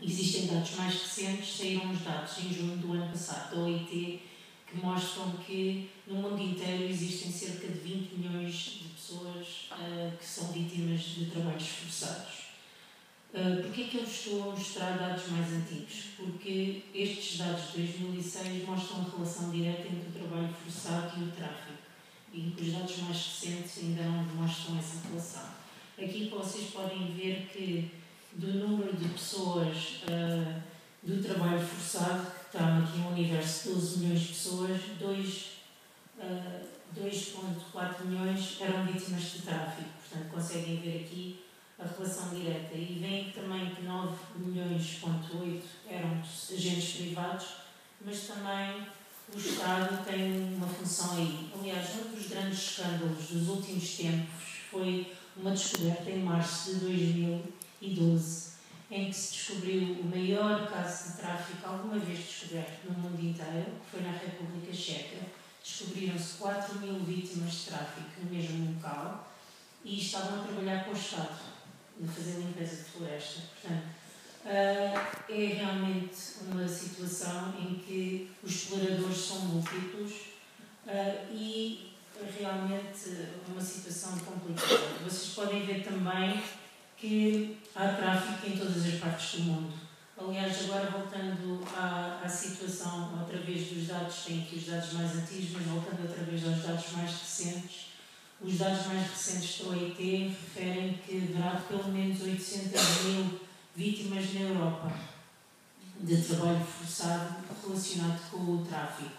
Existem dados mais recentes, saíram os dados em junho do ano passado, da OIT, que mostram que no mundo inteiro existem cerca de 20 milhões de pessoas que são vítimas de trabalhos forçados. Porquê é que eu estou a mostrar dados mais antigos? Porque estes dados de 2006 mostram a relação direta entre o trabalho forçado e o tráfico, e os dados mais recentes ainda não demonstram essa relação. Aqui vocês podem ver que do número de pessoas do trabalho forçado, que está aqui um universo de 12 milhões de pessoas, 2,4 milhões eram vítimas de tráfico. Portanto, conseguem ver aqui a relação direta. E veem também que 9 milhões, 8 eram agentes privados, mas também o Estado tem uma função aí. Aliás, um dos grandes escândalos dos últimos tempos foi uma descoberta em março de 2012, em que se descobriu o maior caso de tráfico alguma vez descoberto no mundo inteiro, que foi na República Checa. Descobriram-se 4.000 vítimas de tráfico no mesmo local e estavam a trabalhar com o Estado, a fazer limpeza de floresta. Portanto, é realmente uma situação em que os exploradores são múltiplos e realmente uma situação complicada. Vocês podem ver também que há tráfico em todas as partes do mundo. Aliás, agora voltando à situação, outra vez dos dados, tem aqui os dados mais antigos, mas voltando outra vez aos dados mais recentes, os dados mais recentes da OIT referem que haverá pelo menos 800.000 vítimas na Europa de trabalho forçado relacionado com o tráfico,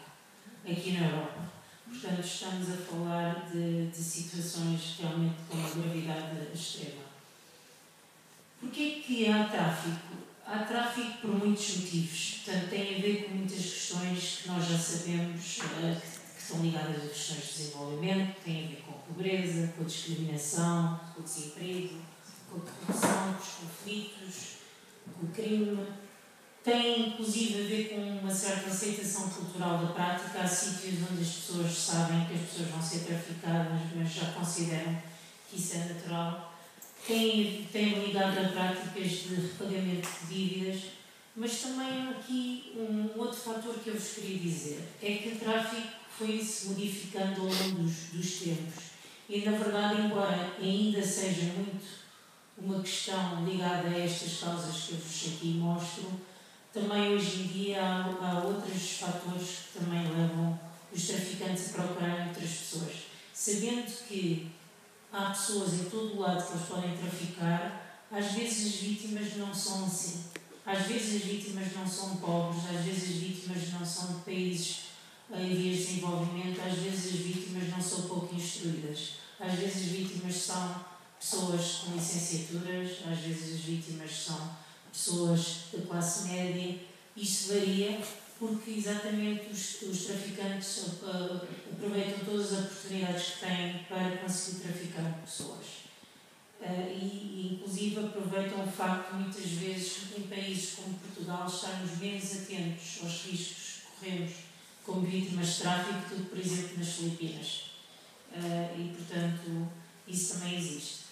aqui na Europa. Portanto, estamos a falar de situações realmente com uma gravidade extrema. Porquê que há tráfico? Há tráfico por muitos motivos. Portanto, tem a ver com muitas questões que nós já sabemos que estão ligadas a questões de desenvolvimento, que têm a ver com a pobreza, com a discriminação, com o desemprego, com a corrupção, com os conflitos, com o crime. Tem, inclusive, a ver com uma certa aceitação cultural da prática. Há sítios onde as pessoas sabem que as pessoas vão ser traficadas, mas já consideram que isso é natural. Tem ligado a práticas de repagamento de dívidas, mas também aqui um outro fator que eu vos queria dizer, é que o tráfico foi-se modificando ao longo dos tempos. E, na verdade, embora ainda seja muito uma questão ligada a estas causas que eu vos aqui mostro, também hoje em dia há outros fatores que também levam os traficantes a procurarem outras pessoas. Sabendo que há pessoas em todo o lado que eles podem traficar, às vezes as vítimas não são assim. Às vezes as vítimas não são pobres, às vezes as vítimas não são de países em vias de desenvolvimento, às vezes as vítimas não são pouco instruídas. Às vezes as vítimas são pessoas com licenciaturas, às vezes as vítimas são pessoas da classe média. Isto varia porque exatamente os traficantes aproveitam todas as oportunidades que têm para conseguir traficar pessoas. E inclusive aproveitam o facto de muitas vezes em países como Portugal estarmos menos atentos aos riscos que corremos como vítimas de tráfico do que, por exemplo, nas Filipinas. E, portanto, isso também existe.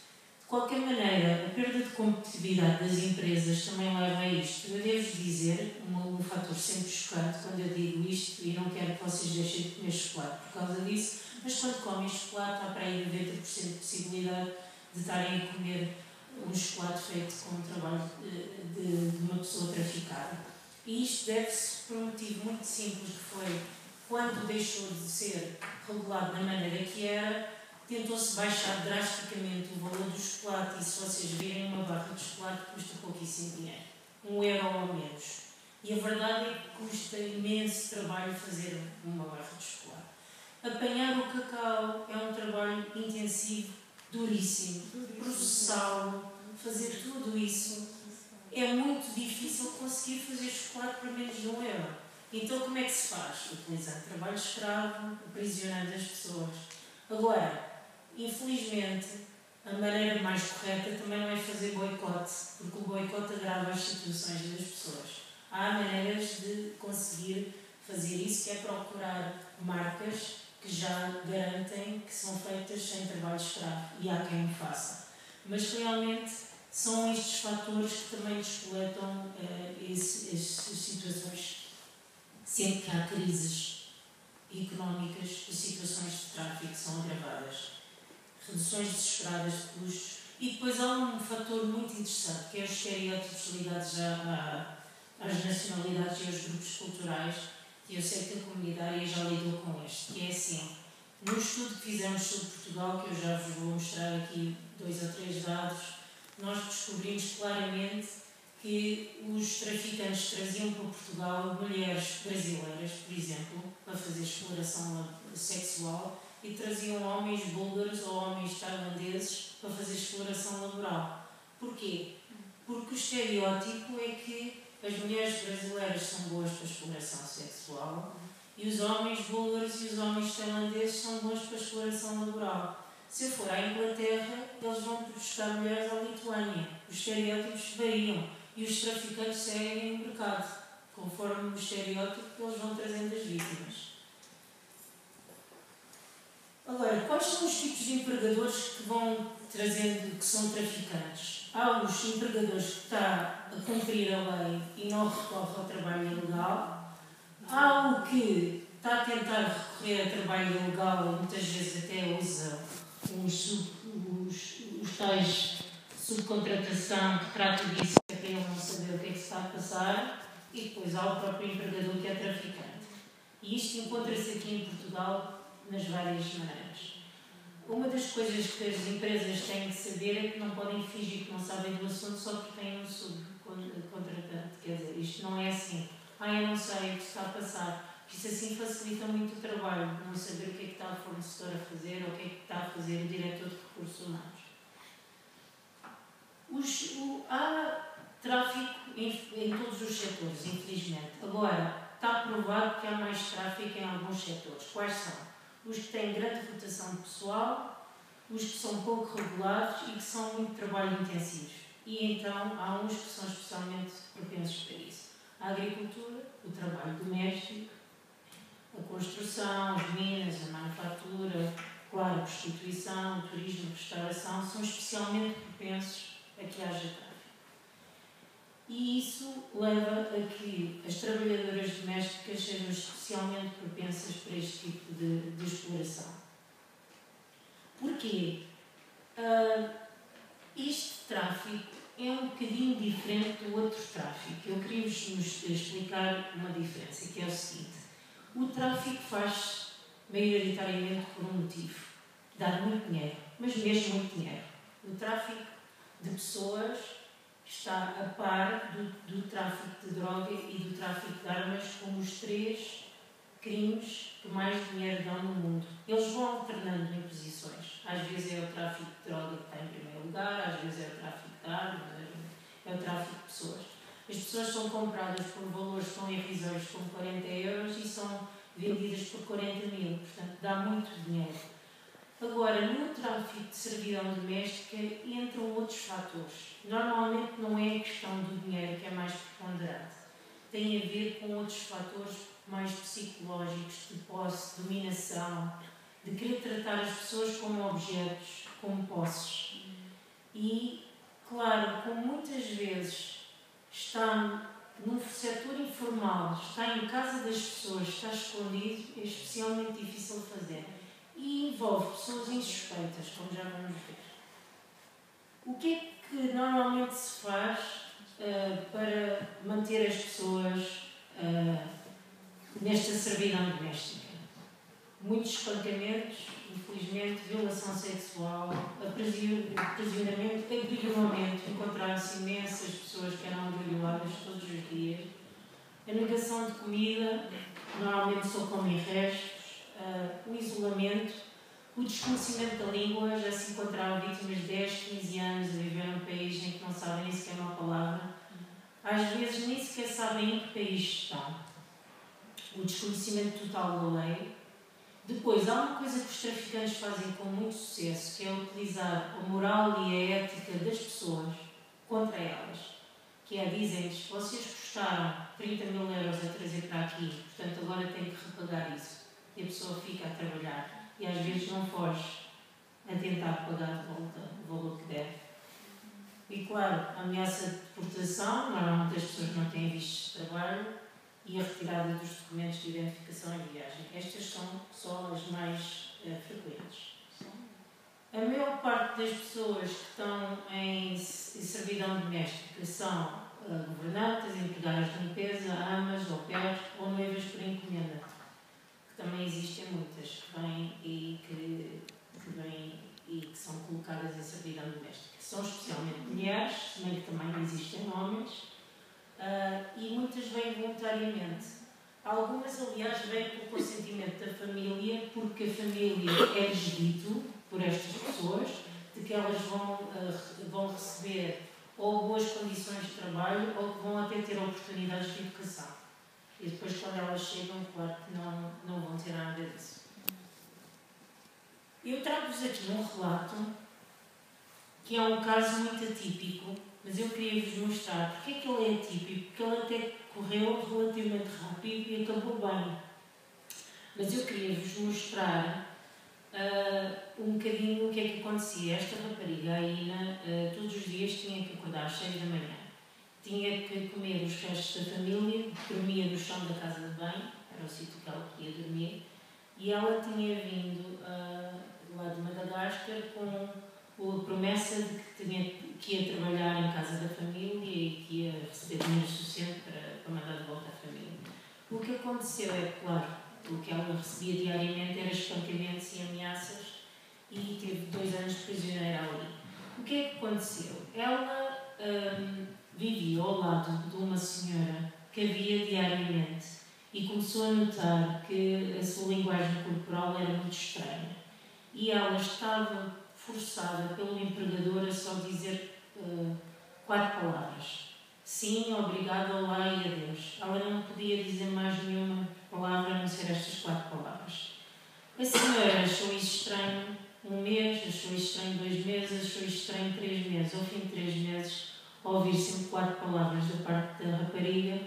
De qualquer maneira, a perda de competitividade das empresas também leva a isto. Eu devo dizer, um fator sempre chocante quando eu digo isto, e não quero que vocês deixem de comer chocolate por causa disso, mas quando comem chocolate há para aí 90% de possibilidade de estarem a comer um chocolate feito com o trabalho de uma pessoa traficada. E isto deve-se por um motivo muito simples, que foi quando deixou de ser regulado da maneira que era, tentou-se baixar drasticamente o valor do chocolate, e se vocês virem uma barra de chocolate custa pouquíssimo dinheiro, €1 ou menos. E a verdade é que custa imenso trabalho fazer uma barra de chocolate. Apanhar o cacau é um trabalho intensivo, duríssimo. Processá-lo, fazer tudo isso, é muito difícil conseguir fazer chocolate por menos de €1. Então como é que se faz? Utilizando trabalho escravo, aprisionando as pessoas. Agora, infelizmente, a maneira mais correta também não é fazer boicote, porque o boicote agrava as situações das pessoas. Há maneiras de conseguir fazer isso, que é procurar marcas que já garantem que são feitas sem trabalho escravo, e há quem o faça. Mas realmente são estes fatores que também despoletam essas situações. Sempre que há crises económicas, as situações de tráfico são agravadas. Reduções desesperadas de custos. E depois há um fator muito interessante, que é os estereótipos ligados às nacionalidades e aos grupos culturais, e eu sei que a comunidade já lidou com este, que é assim, no estudo que fizemos sobre Portugal, que eu já vos vou mostrar aqui 2 ou 3 dados, nós descobrimos claramente que os traficantes traziam para Portugal mulheres brasileiras, por exemplo, para fazer exploração sexual, e traziam homens búlgaros ou homens tailandeses para fazer exploração laboral. Porquê? Porque o estereótipo é que as mulheres brasileiras são boas para exploração sexual e os homens búlgaros e os homens tailandeses são bons para exploração laboral. Se eu for à Inglaterra, eles vão buscar mulheres à Lituânia. Os estereótipos variam e os traficantes seguem o mercado, conforme o estereótipo que eles vão trazendo as vítimas. Agora, quais são os tipos de empregadores que vão trazendo, que são traficantes? Há os empregadores que estão a cumprir a lei e não recorre ao trabalho ilegal. Há o que está a tentar recorrer a trabalho ilegal e muitas vezes até usa os tais subcontratação que trata disso, que é para ele não saber o que é que se está a passar, e depois há o próprio empregador que é traficante. E isto encontra-se aqui em Portugal nas várias maneiras. Uma das coisas que as empresas têm que saber é que não podem fingir que não sabem do assunto só porque têm um subcontratante. Quer dizer, isto não é assim. Eu não sei o que está a passar. Isso assim facilita muito o trabalho, não saber o que é que está a fornecedor a fazer ou o que é que está a fazer o diretor de recursos humanos. Há tráfico em todos os setores, infelizmente. Agora, está provado que há mais tráfico em alguns setores. Quais são? Os que têm grande rotação de pessoal, os que são pouco regulados e que são muito trabalho intensivos. E então há uns que são especialmente propensos para isso. A agricultura, o trabalho doméstico, a construção, as minas, a manufatura, claro, a prostituição, o turismo, a restauração, são especialmente propensos a que haja tráfico. E isso leva a que as trabalhadoras domésticas sejam especialmente propensas para este tipo de exploração. Porquê? Este tráfico é um bocadinho diferente do outro tráfico. Eu queria-vos explicar uma diferença, que é o seguinte. O tráfico faz maioritariamente por um motivo. Dar muito dinheiro, mas mesmo muito dinheiro. O tráfico de pessoas está a par do tráfico de droga e do tráfico de armas como os 3 crimes que mais dinheiro dão no mundo. Eles vão alternando em posições. Às vezes é o tráfico de droga que está em primeiro lugar, às vezes é o tráfico de armas, é o tráfico de pessoas. As pessoas são compradas por valores tão irrisórios como 40 euros e são vendidas por 40 mil. Portanto, dá muito dinheiro. Agora, no tráfico de servidão doméstica entram outros fatores. Normalmente não é a questão do dinheiro que é mais preponderante. Tem a ver com outros fatores mais psicológicos, de posse, dominação, de querer tratar as pessoas como objetos, como posses. E, claro, como muitas vezes está no setor informal, está em casa das pessoas, está escondido, é especialmente difícil de fazer. E envolve pessoas insuspeitas, como já vamos ver. O que é que normalmente se faz para manter as pessoas nesta servidão doméstica? Muitos espancamentos, infelizmente, violação sexual, aprisionamento, agrilhamento. Encontraram-se imensas pessoas que eram agrilhadas todos os dias. A negação de comida, normalmente só comem restos. O isolamento, o desconhecimento da língua. Já se encontraram vítimas de 10, 15 anos a viver num país em que não sabem nem sequer uma palavra. Às vezes nem sequer sabem em que país estão. O desconhecimento total da lei. Depois, há uma coisa que os traficantes fazem com muito sucesso, que é utilizar a moral e a ética das pessoas contra elas. Que é, dizem-lhes, vocês custaram 30 mil euros a trazer para aqui, portanto agora têm que repagar isso. E a pessoa fica a trabalhar e às vezes não foge a tentar pagar de volta o valor que deve. E claro, a ameaça de deportação, normalmente as pessoas não têm vistos de trabalho, e a retirada dos documentos de identificação e viagem. Estas são só as mais frequentes. A maior parte das pessoas que estão em servidão doméstica são governantes, empregadas de limpeza, amas, au pair ou noivas por encomenda, que também existem muitas que vêm e que são colocadas em servidão doméstica. São especialmente mulheres, se bem que também existem homens, e muitas vêm voluntariamente. Algumas, aliás, vêm com o consentimento da família, porque a família é-lhes dito por estas pessoas de que elas vão receber ou boas condições de trabalho ou que vão até ter oportunidades de educação. E depois, quando elas chegam, claro que não vão ter nada disso. Eu trago-vos aqui um relato que é um caso muito atípico, mas eu queria-vos mostrar porque é que ele é atípico, porque ele até correu relativamente rápido e acabou bem. Mas eu queria-vos mostrar um bocadinho o que é que acontecia. Esta rapariga, a Ina, todos os dias tinha que acordar às 6 da manhã. Tinha que comer os restos da família, dormia no chão da casa de banho, era o sítio que ela queria dormir, e ela tinha vindo lá de Madagascar com a promessa de que ia trabalhar em casa da família e que ia receber dinheiro suficiente para mandar de volta à família. O que aconteceu é, claro, o que ela recebia diariamente era espancamentos e ameaças e teve 2 anos de prisioneira ali. O que é que aconteceu? Ela vivia ao lado de uma senhora que havia diariamente e começou a notar que a sua linguagem corporal era muito estranha. E ela estava forçada pelo empregador a só dizer 4 palavras. Sim, obrigado, olá e adeus. Ela não podia dizer mais nenhuma palavra a não ser estas 4 palavras. A senhora achou isso estranho 1 mês, achou isso estranho 2 meses, achou isso estranho 3 meses. Ao fim de 3 meses, ao ouvir sempre 4 palavras da parte da rapariga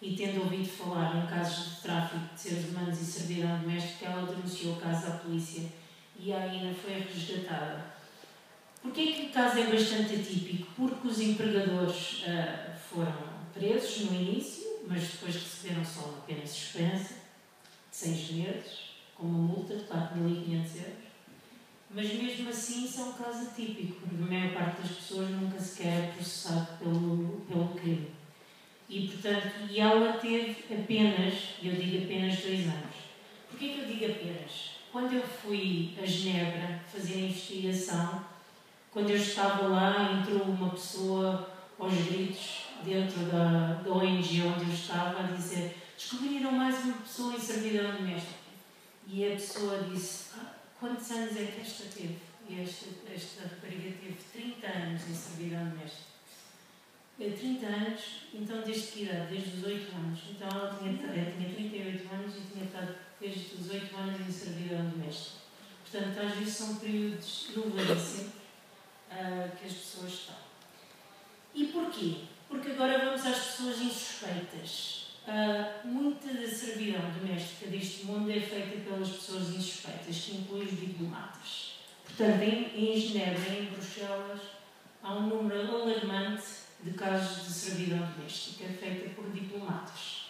e tendo ouvido falar em casos de tráfico de seres humanos e servidão doméstica, ela denunciou o caso à polícia e a Ina foi resgatada. Porquê é que o caso é bastante atípico? Porque os empregadores foram presos no início, mas depois receberam só uma pena suspensa de 6 meses, com uma multa de 4.500 euros. Mas mesmo assim isso é um caso atípico, porque a maior parte das pessoas nunca sequer é processado pelo crime. E, portanto, ela teve apenas, eu digo apenas 2 anos. Porquê que eu digo apenas? Quando eu fui a Genebra fazer a investigação, quando eu estava lá, entrou uma pessoa aos gritos dentro da ONG onde eu estava a dizer: descobriram mais uma pessoa em servidão doméstica. E a pessoa disse: quantos anos é que esta teve? E esta rapariga teve 30 anos em servidão doméstica. 30 anos, então desde que idade? Desde os 8 anos. Então ela tinha 38 anos e tinha estado desde os 8 anos em servidão doméstica. Portanto, às vezes são períodos elevadíssimos que as pessoas estão. E porquê? Porque agora vamos às pessoas insuspeitas. Muita da servidão doméstica deste mundo é feita pelas pessoas insuspeitas, que inclui os diplomatas. Portanto, em Genebra, em Bruxelas, há um número alarmante de casos de servidão doméstica feita por diplomatas.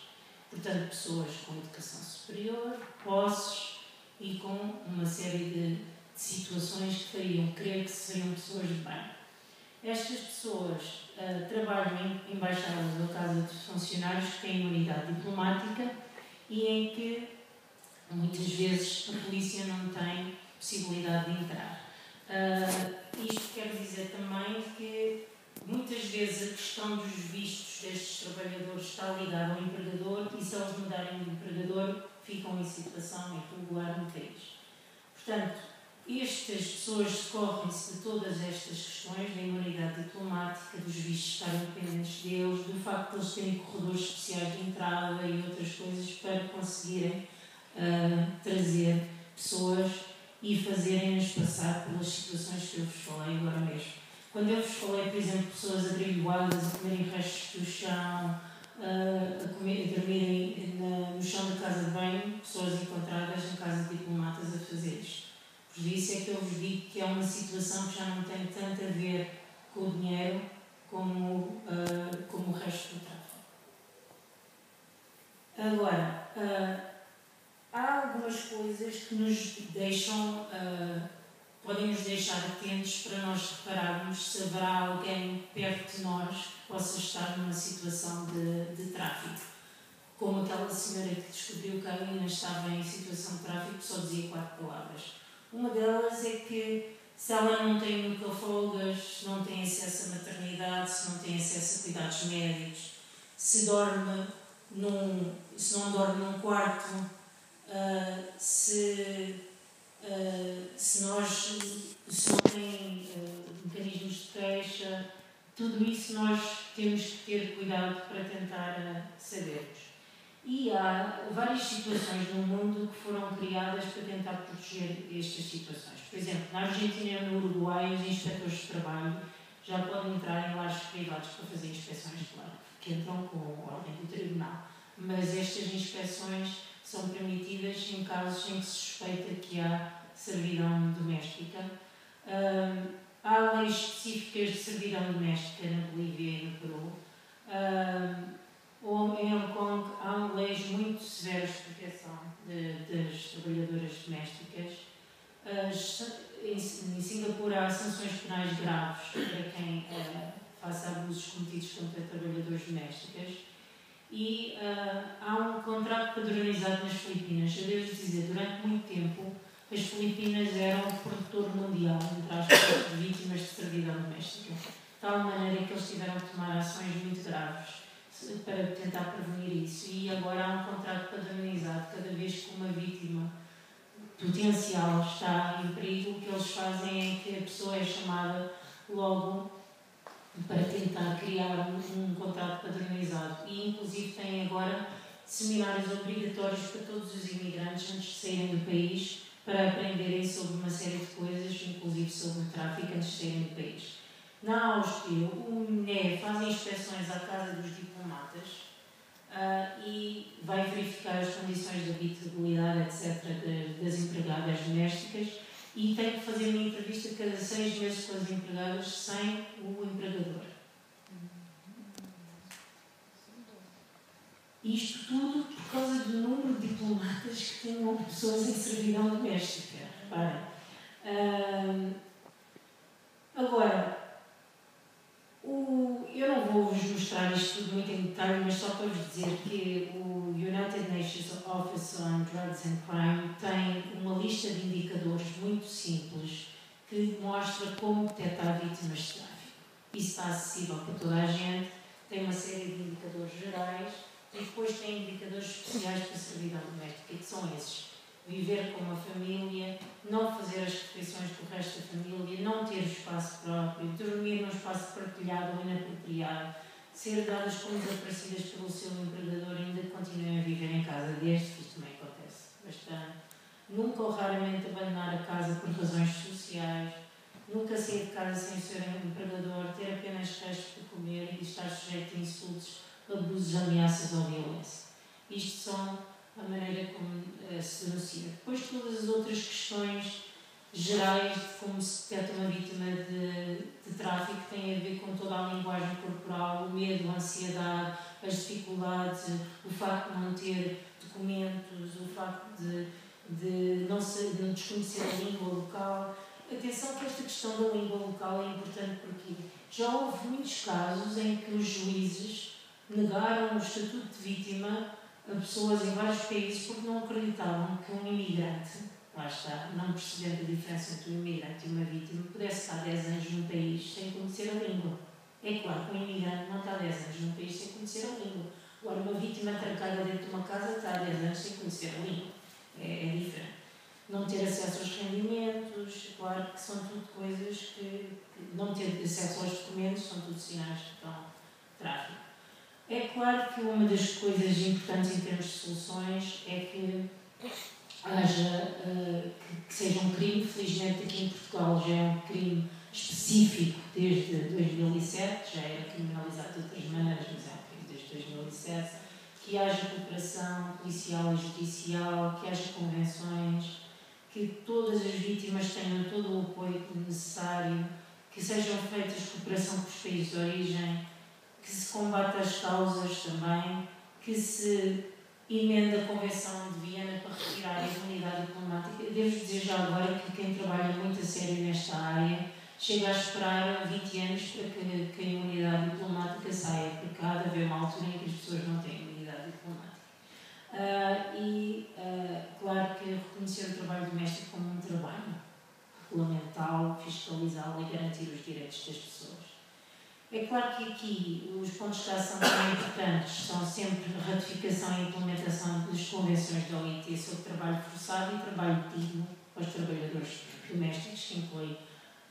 Portanto, pessoas com educação superior, posses e com uma série de situações que fariam crer que seriam pessoas de bem. Estas pessoas trabalham em embaixadas ou casa de funcionários que têm imunidade diplomática e em que muitas vezes a polícia não tem possibilidade de entrar. Isto quer dizer também que muitas vezes a questão dos vistos destes trabalhadores está ligada ao empregador e se eles mudarem de empregador ficam em situação irregular no país. Portanto, estas pessoas decorrem-se de todas estas questões da imunidade diplomática, dos vistos estarem dependentes deles, do facto de eles terem corredores especiais de entrada e outras coisas para conseguirem trazer pessoas e fazerem-nos passar pelas situações que eu vos falei agora mesmo. Quando eu vos falei, por exemplo, de pessoas agrilhoadas a comerem restos do chão, a dormirem no chão da casa de banho, pessoas encontradas em casa de diplomatas a fazer isto. Por isso é que eu vos digo que é uma situação que já não tem tanto a ver com o dinheiro como o resto do tráfico. Agora, há algumas coisas que nos deixam, podem nos deixar atentos para nós repararmos se haverá alguém perto de nós que possa estar numa situação de tráfico. Como aquela senhora que descobriu que a Helena estava em situação de tráfico, só dizia 4 palavras. Uma delas é que se ela não tem nunca folgas, se não tem acesso à maternidade, se não tem acesso a cuidados médicos, se não dorme num quarto, se não tem mecanismos de queixa, tudo isso nós temos que ter cuidado para tentar sabermos. E há várias situações no mundo que foram criadas para tentar proteger estas situações. Por exemplo, na Argentina e no Uruguai, os inspectores de trabalho já podem entrar em lares privados para fazer inspeções, claro, que entram com a ordem do tribunal. Mas estas inspeções são permitidas em casos em que se suspeita que há servidão doméstica. Há leis específicas de servidão doméstica na Bolívia e no Peru. Em Hong Kong há leis muito severas de proteção das trabalhadoras domésticas. Em Singapura há sanções penais graves para quem faça abusos cometidos contra trabalhadoras domésticas. E há um contrato padronizado nas Filipinas. Eu devo dizer, durante muito tempo, as Filipinas eram o produtor mundial, entre aspas, de vítimas de servidão doméstica. De tal maneira que eles tiveram que tomar ações muito graves para tentar prevenir isso. E agora há um contrato padronizado. Cada vez que uma vítima potencial está em perigo, o que eles fazem é que a pessoa é chamada logo para tentar criar um contrato padronizado. E, inclusive, têm agora seminários obrigatórios para todos os imigrantes antes de saírem do país, para aprenderem sobre uma série de coisas, inclusive sobre o tráfico, antes de saírem do país. Na Áustria, o MINE faz inspeções à casa dos diplomatas e vai verificar as condições de habitabilidade, etc., das empregadas domésticas, e tem que fazer uma entrevista cada 6 meses com as empregadas sem o empregador. Isto tudo por causa do número de diplomatas que tinham pessoas em servidão doméstica. Agora, eu não vou-vos mostrar isto tudo muito em detalhe, mas só para vos dizer que o United Nations Office on Drugs and Crime tem uma lista de indicadores muito simples que mostra como detectar vítimas de tráfico. Isso está acessível para toda a gente, tem uma série de indicadores gerais e depois tem indicadores especiais para a servidão doméstica, que são esses: viver com uma família, não fazer as refeições com o resto da família, não ter espaço próprio, dormir num espaço partilhado ou inapropriado, ser dadas como desaparecidas pelo seu empregador e ainda continuem a viver em casa, desde que isto também acontece bastante. Nunca ou raramente abandonar a casa por razões sociais, nunca sair de casa sem o seu empregador, ter apenas restos para comer e estar sujeito a insultos, abusos, ameaças ou violência. Isto são a maneira como se denuncia. Depois, todas as outras questões gerais de como se detecta uma vítima de tráfico têm a ver com toda a linguagem corporal, o medo, a ansiedade, as dificuldades, o facto de não ter documentos, o facto de não desconhecer a língua local. Atenção que esta questão da língua local é importante porque já houve muitos casos em que os juízes negaram o estatuto de vítima a pessoas em vários países porque não acreditavam que um imigrante, lá está, não percebendo a diferença entre um imigrante e uma vítima, pudesse estar 10 anos num país sem conhecer a língua. É claro que um imigrante não está 10 anos num país sem conhecer a língua. Agora, uma vítima trancada dentro de uma casa está 10 anos sem conhecer a língua. É diferente. Não ter acesso aos rendimentos, claro que são tudo coisas que não ter acesso aos documentos são tudo sinais que estão tráfico. É claro que uma das coisas importantes em termos de soluções é que haja, que seja um crime. Felizmente aqui em Portugal já é um crime específico desde 2007, já era criminalizado de outras maneiras, mas é um crime desde 2007, que haja cooperação policial e judicial, que haja convenções, que todas as vítimas tenham todo o apoio necessário, que sejam feitas cooperação com os países de origem, que se combata as causas também, que se emenda a Convenção de Viena para retirar a imunidade diplomática. Devo dizer já agora que quem trabalha muito a sério nesta área chega a esperar 20 anos para que a imunidade diplomática saia, porque há de haver uma altura em que as pessoas não têm imunidade diplomática. Claro que reconhecer o trabalho doméstico como um trabalho regulamental, fiscalizá-lo e garantir os direitos das pessoas. É claro que aqui os pontos de ação também importantes são sempre a ratificação e implementação das convenções da OIT sobre trabalho forçado e trabalho digno para os trabalhadores domésticos, que inclui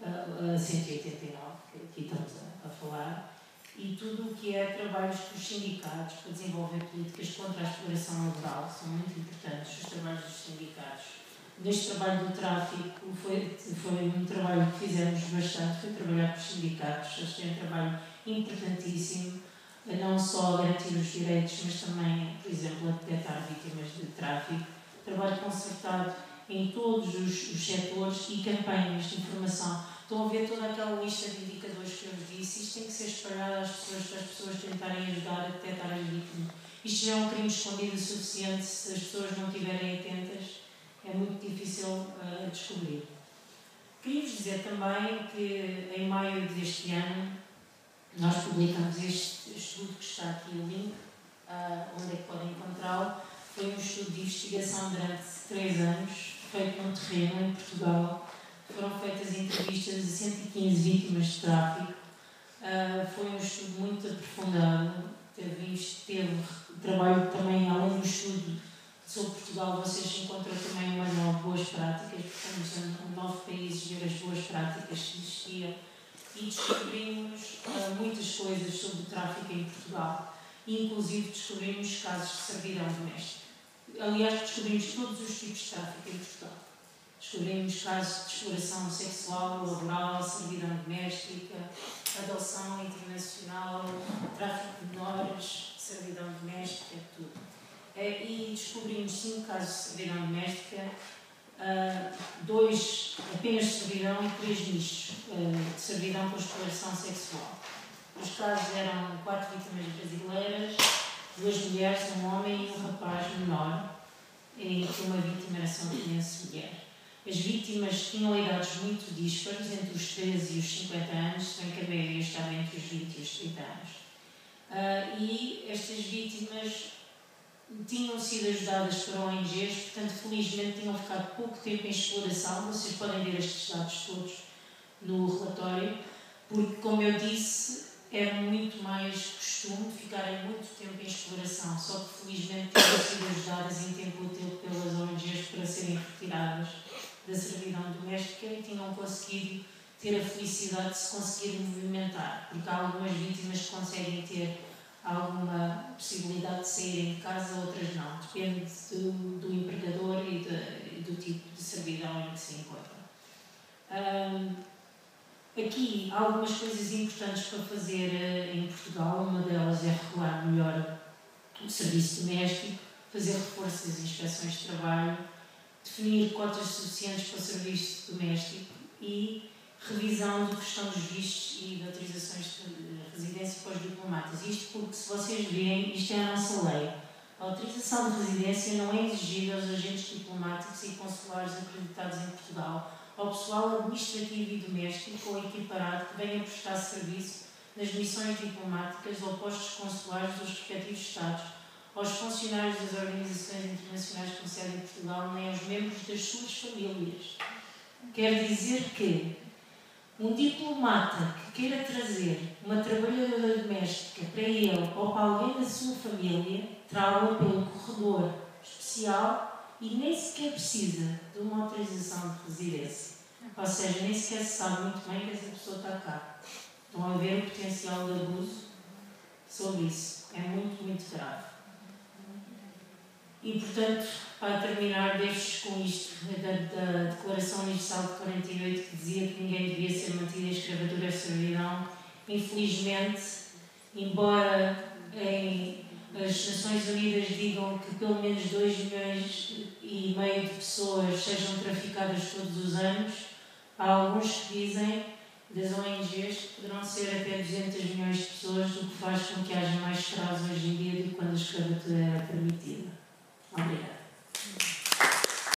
a 189, que aqui estamos a falar, e tudo o que é trabalhos dos sindicatos para desenvolver políticas contra a exploração laboral são muito importantes, os trabalhos dos sindicatos. Neste trabalho do tráfico foi um trabalho que fizemos bastante, foi trabalhar com os sindicatos, eles têm um trabalho importantíssimo, não só a garantir os direitos, mas também, por exemplo, a detectar vítimas de tráfico, trabalho concertado em todos os setores e campanhas de informação. Estão a ver toda aquela lista de indicadores que eu vos disse, isto tem que ser espalhado às pessoas, para as pessoas tentarem ajudar a detectar as vítimas. Isto já é um crime escondido o suficiente, se as pessoas não estiverem atentas, é muito difícil descobrir. Queria-vos dizer também que em maio deste ano nós publicamos este estudo que está aqui o link, onde é que podem encontrá-lo. Foi um estudo de investigação durante 3 anos, feito num terreno em Portugal. Foram feitas entrevistas a 115 vítimas de tráfico. Foi um estudo muito aprofundado. Teve trabalho também, além do estudo sobre Portugal, vocês encontram também uma manual de boas práticas, portanto, em 9 países, ver as boas práticas que existiam, e descobrimos muitas coisas sobre o tráfico em Portugal. Inclusive descobrimos casos de servidão doméstica. Aliás, descobrimos todos os tipos de tráfico em Portugal. Descobrimos casos de exploração sexual, laboral, servidão doméstica, adoção internacional, tráfico de menores, servidão doméstica, tudo. E descobrimos 5 casos de servidão doméstica, 2 apenas de servidão e 3 nichos de servidão com exploração sexual. Os casos eram 4 vítimas brasileiras, 2 mulheres, um homem e um rapaz menor, em que uma vítima era só criança mulher. As vítimas tinham idades muito díspares, entre os 13 e os 50 anos, sendo que a maioria estava entre os 20 e os 30 anos. E estas vítimas tinham sido ajudadas por ONGs, portanto, felizmente tinham ficado pouco tempo em exploração. Vocês podem ver estes dados todos no relatório, porque, como eu disse, é muito mais costume ficarem muito tempo em exploração, só que felizmente tinham sido ajudadas em tempo útil pelas ONGs para serem retiradas da servidão doméstica e tinham conseguido ter a felicidade de se conseguir movimentar, porque há algumas vítimas que conseguem ter alguma possibilidade de saírem de casa, outras não. Depende do empregador e do tipo de servidão em que se encontram. Aqui há algumas coisas importantes para fazer em Portugal. Uma delas é regular melhor o serviço doméstico, fazer reforço das inspeções de trabalho, definir cotas suficientes para o serviço doméstico e revisão da questão dos vistos e de autorizações de residência para os diplomatas. Isto porque, se vocês veem, isto é a nossa lei. A autorização de residência não é exigida aos agentes diplomáticos e consulares acreditados em Portugal, ao pessoal administrativo e doméstico ou equiparado que venha prestar serviço nas missões diplomáticas ou postos consulares dos respectivos Estados, aos funcionários das organizações internacionais com sede em Portugal, nem aos membros das suas famílias. Quer dizer que um diplomata que queira trazer uma trabalhadora doméstica para ele ou para alguém da sua família, trá-la pelo corredor especial e nem sequer precisa de uma autorização de residência. Ou seja, nem sequer se sabe muito bem que essa pessoa está cá. Estão a ver o potencial de abuso sobre isso. É muito, muito grave. E, portanto, para terminar, deixo-vos com isto da Declaração Universal de 48, que dizia que ninguém devia ser mantido em escravatura ou servidão. Infelizmente, embora as Nações Unidas digam que pelo menos 2,5 milhões de pessoas sejam traficadas todos os anos, há alguns que dizem das ONGs, que poderão ser até 200 milhões de pessoas, o que faz com que haja mais escravos hoje em dia do que quando a escravatura era permitida. Obrigada.